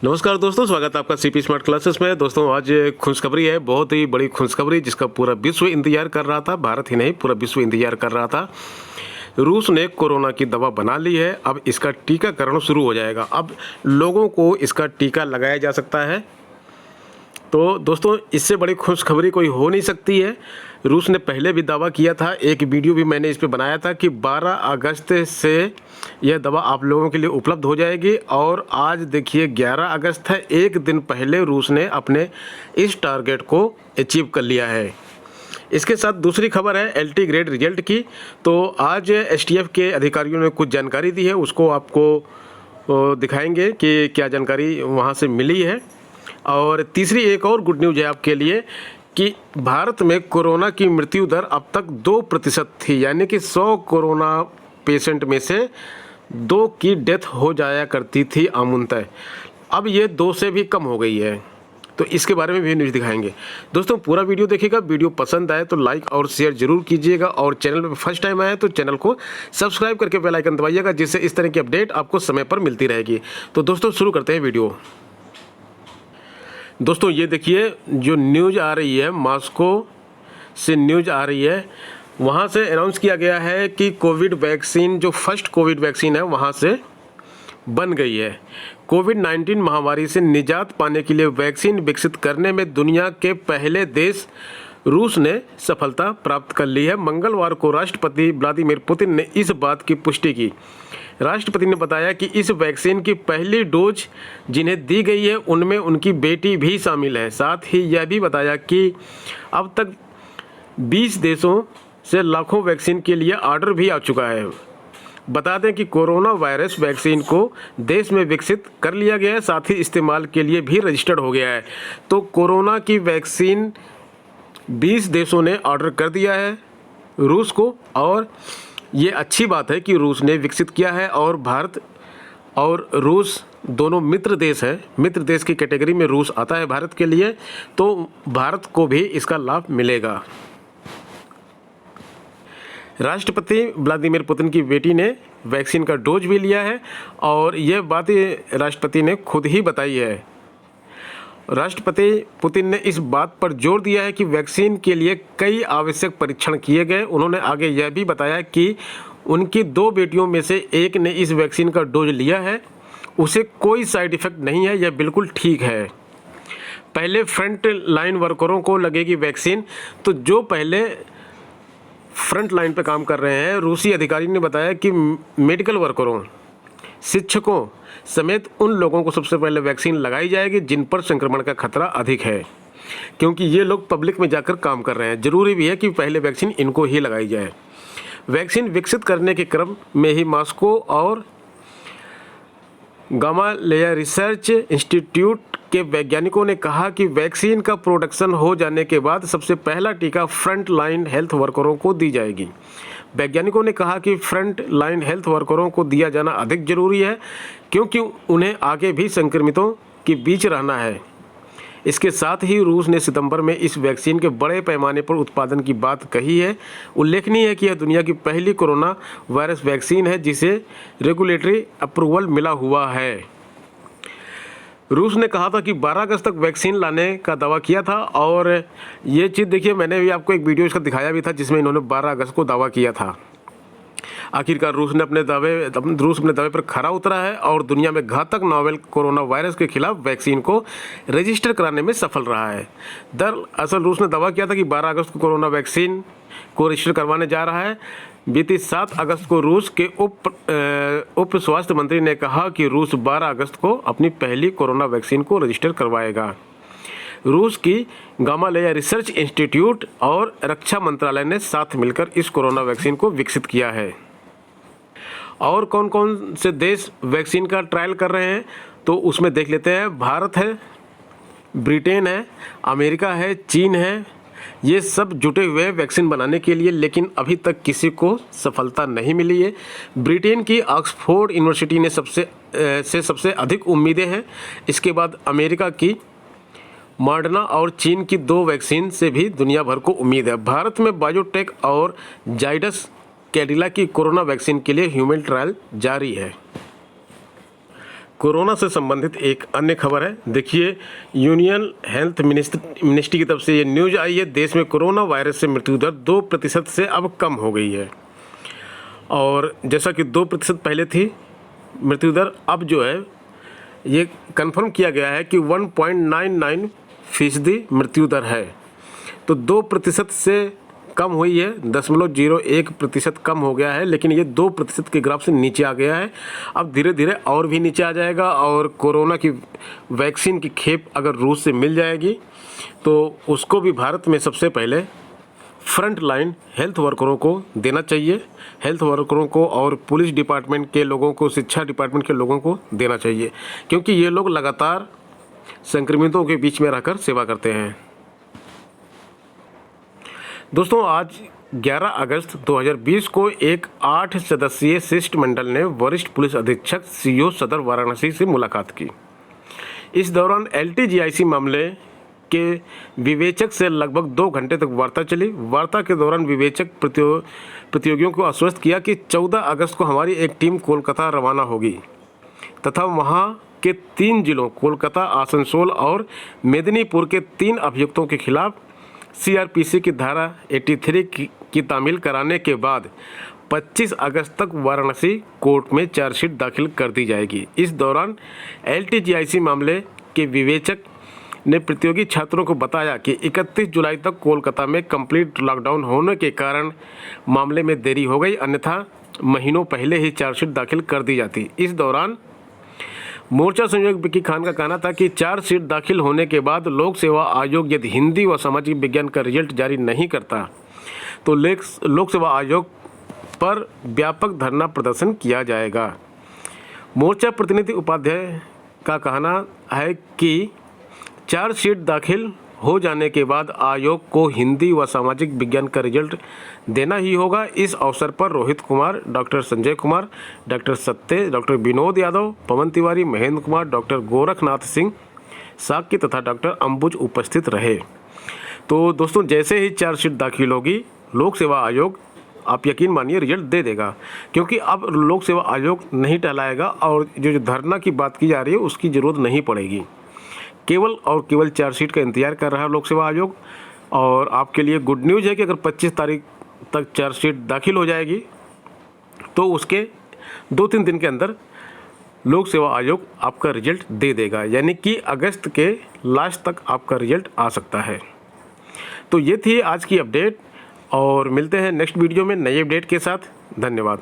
नमस्कार दोस्तों, स्वागत है आपका सीपी स्मार्ट क्लासेस में। दोस्तों आज खुशखबरी है, बहुत ही बड़ी खुशखबरी जिसका पूरा विश्व इंतजार कर रहा था। भारत ही नहीं, पूरा विश्व इंतजार कर रहा था। रूस ने कोरोना की दवा बना ली है। अब इसका टीकाकरण शुरू हो जाएगा। अब लोगों को इसका टीका लगाया जा सकता है। तो दोस्तों इससे बड़ी खुशखबरी कोई हो नहीं सकती है। रूस ने पहले भी दावा किया था, एक वीडियो भी मैंने इस पे बनाया था कि 12 अगस्त से यह दवा आप लोगों के लिए उपलब्ध हो जाएगी। और आज देखिए 11 अगस्त है, एक दिन पहले रूस ने अपने इस टारगेट को अचीव कर लिया है। इसके साथ दूसरी खबर है एलटी ग्रेड रिजल्ट की। तो आज एसटीएफ के अधिकारियों ने कुछ जानकारी दी है, उसको आपको दिखाएंगे कि क्या जानकारी वहाँ से मिली है। और तीसरी एक और गुड न्यूज़ है आपके लिए कि भारत में कोरोना की मृत्यु दर अब तक 2% थी, यानी कि 100 कोरोना पेशेंट में से 2 की डेथ हो जाया करती थी अमूमतः। अब ये 2 से भी कम हो गई है। तो इसके बारे में भी न्यूज़ दिखाएंगे। दोस्तों पूरा वीडियो देखिएगा, वीडियो पसंद आए तो लाइक और शेयर जरूर कीजिएगा। और चैनल पर फर्स्ट टाइम आए तो चैनल को सब्सक्राइब करके बेल आइकन दबाइएगा, जिससे इस तरह की अपडेट आपको समय पर मिलती रहेगी। तो दोस्तों शुरू करते हैं वीडियो। दोस्तों ये देखिए जो न्यूज़ आ रही है, मॉस्को से न्यूज़ आ रही है, वहाँ से अनाउंस किया गया है कि कोविड वैक्सीन, जो फर्स्ट कोविड वैक्सीन है वहाँ से बन गई है। कोविड-19 महामारी से निजात पाने के लिए वैक्सीन विकसित करने में दुनिया के पहले देश रूस ने सफलता प्राप्त कर ली है। मंगलवार को राष्ट्रपति व्लादिमीर पुतिन ने इस बात की पुष्टि की। राष्ट्रपति ने बताया कि इस वैक्सीन की पहली डोज जिन्हें दी गई है उनमें उनकी बेटी भी शामिल है। साथ ही यह भी बताया कि अब तक 20 देशों से लाखों वैक्सीन के लिए ऑर्डर भी आ चुका है। बता दें कि कोरोना वायरस वैक्सीन को देश में विकसित कर लिया गया है, साथ ही इस्तेमाल के लिए भी रजिस्टर्ड हो गया है। तो कोरोना की वैक्सीन 20 देशों ने ऑर्डर कर दिया है रूस को, और ये अच्छी बात है कि रूस ने विकसित किया है। और भारत और रूस दोनों मित्र देश हैं, मित्र देश की कैटेगरी में रूस आता है भारत के लिए, तो भारत को भी इसका लाभ मिलेगा। राष्ट्रपति व्लादिमीर पुतिन की बेटी ने वैक्सीन का डोज भी लिया है, और ये बात राष्ट्रपति ने खुद ही बताई है। राष्ट्रपति पुतिन ने इस बात पर जोर दिया है कि वैक्सीन के लिए कई आवश्यक परीक्षण किए गए। उन्होंने आगे यह भी बताया कि उनकी 2 बेटियों में से एक ने इस वैक्सीन का डोज लिया है, उसे कोई साइड इफ़ेक्ट नहीं है, यह बिल्कुल ठीक है। पहले फ्रंट लाइन वर्करों को लगेगी वैक्सीन। तो जो पहले फ्रंट लाइन पर काम कर रहे हैं, रूसी अधिकारी ने बताया कि मेडिकल वर्करों, शिक्षकों समेत उन लोगों को सबसे पहले वैक्सीन लगाई जाएगी जिन पर संक्रमण का खतरा अधिक है, क्योंकि ये लोग पब्लिक में जाकर काम कर रहे हैं। जरूरी भी है कि पहले वैक्सीन इनको ही लगाई जाए। वैक्सीन विकसित करने के क्रम में ही मॉस्को और गामालेया रिसर्च इंस्टीट्यूट के वैज्ञानिकों ने कहा कि वैक्सीन का प्रोडक्शन हो जाने के बाद सबसे पहला टीका फ्रंट लाइन हेल्थ वर्करों को दी जाएगी। वैज्ञानिकों ने कहा कि फ्रंट लाइन हेल्थ वर्करों को दिया जाना अधिक जरूरी है, क्योंकि उन्हें आगे भी संक्रमितों के बीच रहना है। इसके साथ ही रूस ने सितंबर में इस वैक्सीन के बड़े पैमाने पर उत्पादन की बात कही है। उल्लेखनीय है कि यह दुनिया की पहली कोरोना वायरस वैक्सीन है जिसे रेगुलेटरी अप्रूवल मिला हुआ है। रूस ने कहा था कि 12 अगस्त तक वैक्सीन लाने का दावा किया था, और ये चीज़ देखिए मैंने भी आपको एक वीडियो इसका दिखाया भी था जिसमें इन्होंने 12 अगस्त को दावा किया था। आखिरकार रूस अपने दावे पर खरा उतरा है और दुनिया में घातक नोवेल कोरोना वायरस के खिलाफ वैक्सीन को रजिस्टर कराने में सफल रहा है। दरअसल रूस ने दावा किया था कि 12 अगस्त को कोरोना वैक्सीन को रजिस्टर करवाने जा रहा है। बीती 7 अगस्त को रूस के उप स्वास्थ्य मंत्री ने कहा कि रूस 12 अगस्त को अपनी पहली कोरोना वैक्सीन को रजिस्टर करवाएगा। रूस की गामालेया रिसर्च इंस्टीट्यूट और रक्षा मंत्रालय ने साथ मिलकर इस कोरोना वैक्सीन को विकसित किया है। और कौन कौन से देश वैक्सीन का ट्रायल कर रहे हैं तो उसमें देख लेते हैं। भारत है, ब्रिटेन है, अमेरिका है, चीन है, ये सब जुटे हुए हैं वैक्सीन बनाने के लिए, लेकिन अभी तक किसी को सफलता नहीं मिली है। ब्रिटेन की ऑक्सफोर्ड यूनिवर्सिटी ने सबसे अधिक उम्मीदें हैं। इसके बाद अमेरिका की मॉडर्ना और चीन की 2 वैक्सीन से भी दुनिया भर को उम्मीद है। भारत में बायोटेक और जाइडस कैडिला की कोरोना वैक्सीन के लिए ह्यूमन ट्रायल जारी है। कोरोना से संबंधित एक अन्य खबर है। देखिए, यूनियन हेल्थ मिनिस्ट्री की तरफ से ये न्यूज आई है, देश में कोरोना वायरस से मृत्यु दर 2% से अब कम हो गई है। और जैसा कि 2% पहले थी मृत्यु दर, अब जो है ये कंफर्म किया गया है कि 1.99% मृत्यु दर है। तो 2% से कम हुई है, 0.01% कम हो गया है, लेकिन ये 2% के ग्राफ से नीचे आ गया है। अब धीरे धीरे और भी नीचे आ जाएगा और कोरोना की वैक्सीन की खेप अगर रूस से मिल जाएगी तो उसको भी भारत में सबसे पहले फ्रंट लाइन हेल्थ वर्करों को देना चाहिए। हेल्थ वर्करों को और पुलिस डिपार्टमेंट के लोगों को, शिक्षा डिपार्टमेंट के लोगों को देना चाहिए, क्योंकि ये लोग लगातार संक्रमितों के बीच में रहकर सेवा करते हैं। दोस्तों, आज 11 अगस्त 2020 को एक 8 सदस्यीय शिष्टमंडल ने वरिष्ठ पुलिस अधीक्षक सीओ सदर वाराणसी से मुलाकात की। इस दौरान LTGIC मामले के विवेचक से लगभग 2 घंटे तक वार्ता चली। वार्ता के दौरान विवेचक प्रतियोगियों को आश्वस्त किया कि 14 अगस्त को हमारी एक टीम कोलकाता रवाना होगी तथा वहां के 3 जिलों कोलकाता, आसनसोल और मेदिनीपुर के 3 अभियुक्तों के खिलाफ CRPC की धारा 83 की तामील कराने के बाद 25 अगस्त तक वाराणसी कोर्ट में चार्जशीट दाखिल कर दी जाएगी। इस दौरान LTGIC मामले के विवेचक ने प्रतियोगी छात्रों को बताया कि 31 जुलाई तक कोलकाता में कंप्लीट लॉकडाउन होने के कारण मामले में देरी हो गई, अन्यथा महीनों पहले ही चार्जशीट दाखिल कर दी जाती। इस दौरान मोर्चा संयोजक विक्की खान का कहना था कि चार्जशीट दाखिल होने के बाद लोक सेवा आयोग यदि हिंदी व सामाजिक विज्ञान का रिजल्ट जारी नहीं करता तो लोक सेवा आयोग पर व्यापक धरना प्रदर्शन किया जाएगा। मोर्चा प्रतिनिधि उपाध्याय का कहना है कि चार्जशीट दाखिल हो जाने के बाद आयोग को हिंदी व सामाजिक विज्ञान का रिजल्ट देना ही होगा। इस अवसर पर रोहित कुमार, डॉक्टर संजय कुमार, डॉक्टर सत्य, डॉक्टर विनोद यादव, पवन तिवारी, महेंद्र कुमार, डॉक्टर गोरखनाथ सिंह साक्य तथा डॉक्टर अंबुज उपस्थित रहे। तो दोस्तों, जैसे ही चार्जशीट दाखिल होगी लोक सेवा आयोग, आप यकीन मानिए, रिजल्ट दे देगा, क्योंकि अब लोक सेवा आयोग नहीं टहलाएगा और जो धरना की बात की जा रही है उसकी ज़रूरत नहीं पड़ेगी। केवल और केवल चार्जशीट का इंतजार कर रहा है लोक सेवा आयोग। और आपके लिए गुड न्यूज़ है कि अगर 25 तारीख तक चार्जशीट दाखिल हो जाएगी तो उसके 2-3 दिन के अंदर लोक सेवा आयोग आपका रिजल्ट दे देगा, यानी कि अगस्त के लास्ट तक आपका रिजल्ट आ सकता है। तो ये थी आज की अपडेट और मिलते हैं नेक्स्ट वीडियो में नए अपडेट के साथ। धन्यवाद।